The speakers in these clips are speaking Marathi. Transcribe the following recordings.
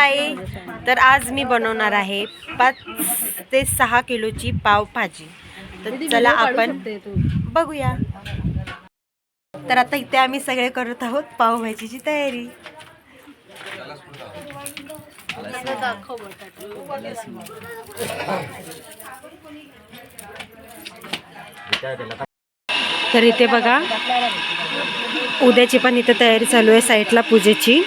हाय. तर आज मी बनवणार आहे 5 ते 6 किलोची पावभाजी. तर चला आपण बघूया. तर आता इथे आम्ही सगळे करत आहोत पावभाजीची तयारी. तर इथे बघा, उद्याची पण इथे तयारी चालू आहे साईडला पूजेची.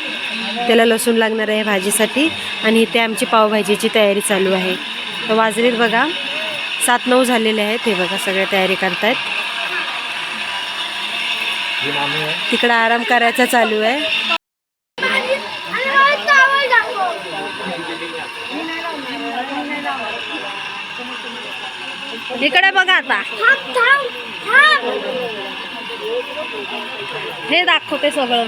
त्याला लसूण लागणार आहे भाजीसाठी आणि इथे आमची पावभाजीची तयारी चालू आहे. तर वाजलेत बघा 7-9 झालेले आहेत. हे बघा सगळे तयारी करतायत. तिकडे आराम करायचा चालू आहे. इकडे बघा आता हे दाखवते सगळं.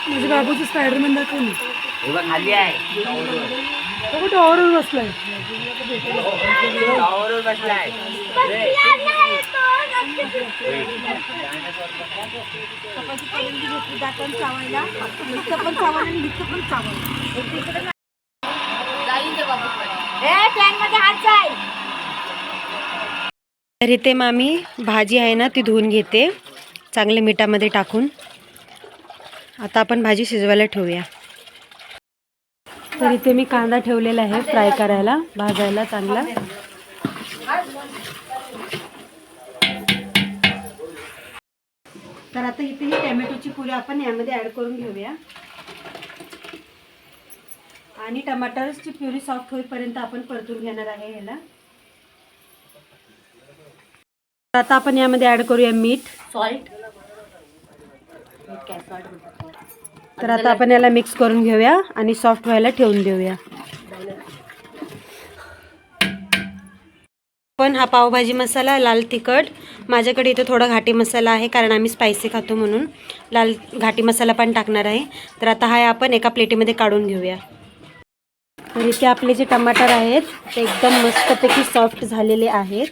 माझे बाबूचं स्पायडरमॅन दाखवली खाली आहे. टॉवरवर बसलाय. तर इथे मामी भाजी आहे ना ती धुवून घेते चांगले मिठामध्ये टाकून. आता आपण भाजी शिजवायला ठेवूया. तर इथे मी कांदा ठेवलेला आहे फ्राय करायला, भाजायला चांगला. तर आता इथे ही टोमॅटोची प्युरी आपण यामध्ये ॲड करून घेऊया आणि टमाटरची प्युरी सॉफ्ट होईपर्यंत आपण परतून घेणार आहे ह्याला. आता आपण यामध्ये ॲड करूया मीठ, सॉल्ट. तर आता आपण याला मिक्स करून घेऊया आणि सॉफ्ट व्हायला ठेवून देऊया. पण हा पावभाजी मसाला, लाल तिखट, माझ्याकडे इथे थोडा घाटी मसाला आहे कारण आम्ही स्पायसी खातो म्हणून लाल घाटी मसाला पण टाकणार आहे. तर आता हा आपण एका प्लेटीमध्ये काढून घेऊया. तर इथे आपले जे टमाटर आहेत ते एकदम मस्तपैकी सॉफ्ट झालेले आहेत.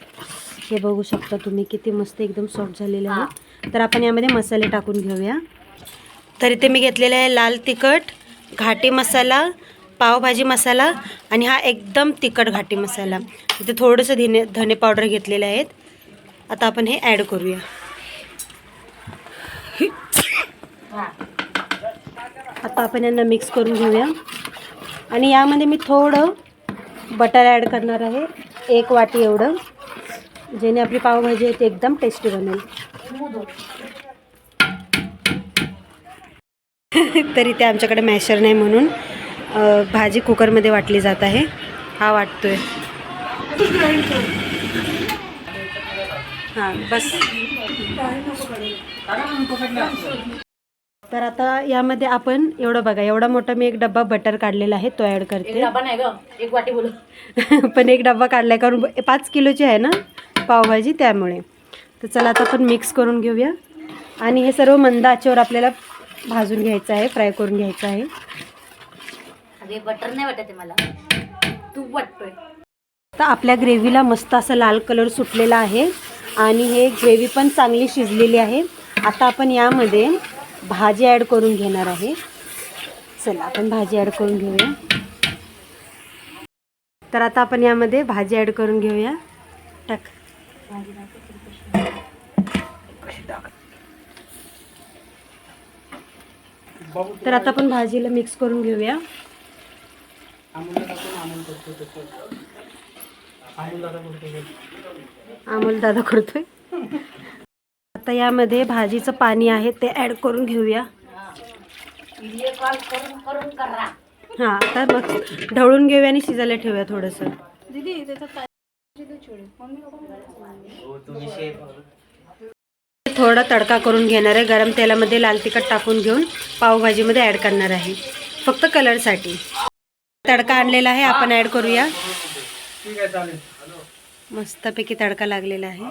हे बघू शकता तुम्ही किती मस्त एकदम सॉफ्ट झालेले आहेत. तर आपण यामध्ये मसाले टाकून घेऊया. तर इथे मी घेतलेला आहे लाल तिखट, घाटी मसाला, पावभाजी मसाला आणि हा एकदम तिखट घाटी मसाला. इथे थोडंसं धने पावडर घेतलेले आहेत. आता आपण हे ॲड करूया. आता आपण यांना मिक्स करून घेऊया आणि यामध्ये मी थोडं बटर ॲड करणार आहे, 1 वाटी एवढं, जेणे आपली पावभाजी आहे ती एकदम टेस्टी बनेल. तरी ते आमच्याकडे मॅशर नाही म्हणून भाजी कुकरमध्ये वाटली जात आहे. हा वाटतोय. हां बस. तर आता यामध्ये आपण एवढं बघा, एवढा मोठा मी एक डब्बा बटर काढलेला आहे तो ॲड करते. एक वाटी बोल. पण एक डब्बा काढलाय कारण 5 किलोची आहे ना पावभाजी त्यामुळे. तर चला आता आपण मिक्स करून घेऊया आणि हे सर्व मंद आचेवर आपल्याला भाजून घ्यायचं आहे, फ्राय करून घ्यायचं आहे. अरे बटर नाही वाटत मला, तूप वाटतोय. तर आपल्या ग्रेव्हीला मस्त असा लाल कलर सुटलेला आहे आणि हे ग्रेव्ही पण चांगली शिजलेली आहे. आता आपण यामध्ये भाजी ॲड करून घेणार आहे. चला आपण भाजी ॲड करून घेऊया. तर आता आपण यामध्ये भाजी ॲड करून घेऊया. टाक. तर आता आपण भाजीला मिक्स करून घेऊया. अमोल दादा करतोय. आता यामध्ये भाजीचं पाणी आहे ते ॲड करून घेऊया. हां आता मग ढवळून घेऊया आणि शिजायला ठेवूया थोडंसं. थोडा तडका करून घेणार आहे. गरम तेलामध्ये लाल तिखट टाकून घेऊन पावभाजीमध्ये ॲड करणार आहे फक्त कलरसाठी. तडका आणलेला आहे आपण ॲड करूया. मस्तपैकी तडका लागलेला आहे.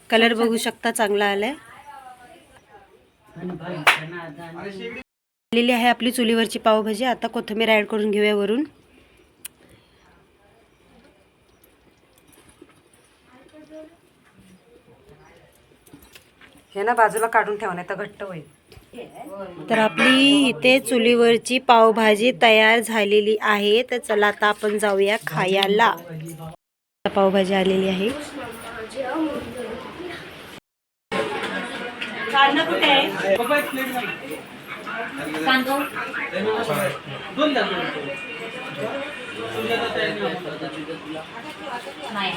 कलर बघू शकता चांगला आलाय. आलेली आहे आपली चुलीवरची पावभाजी. आता कोथिंबीर ॲड करून घेऊया वरून. हे ना बाजूला काढून ठेवा नाही तर घट्ट होईल. तर आपली इथे चुलीवरची पावभाजी तयार झालेली आहे. तर चला आता आपण जाऊया खायला. पावभाजी आलेली आहे. कांदा कुठे आहे? कांदो नाही.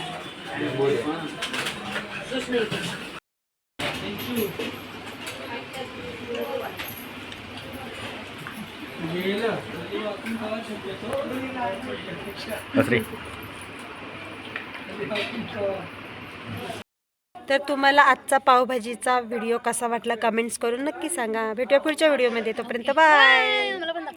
तर तुम्हाला आजचा पावभाजीचा व्हिडिओ कसा वाटला कमेंट्स करून नक्की सांगा. भेटूया पुढच्या व्हिडिओमध्ये. तोपर्यंत बाय.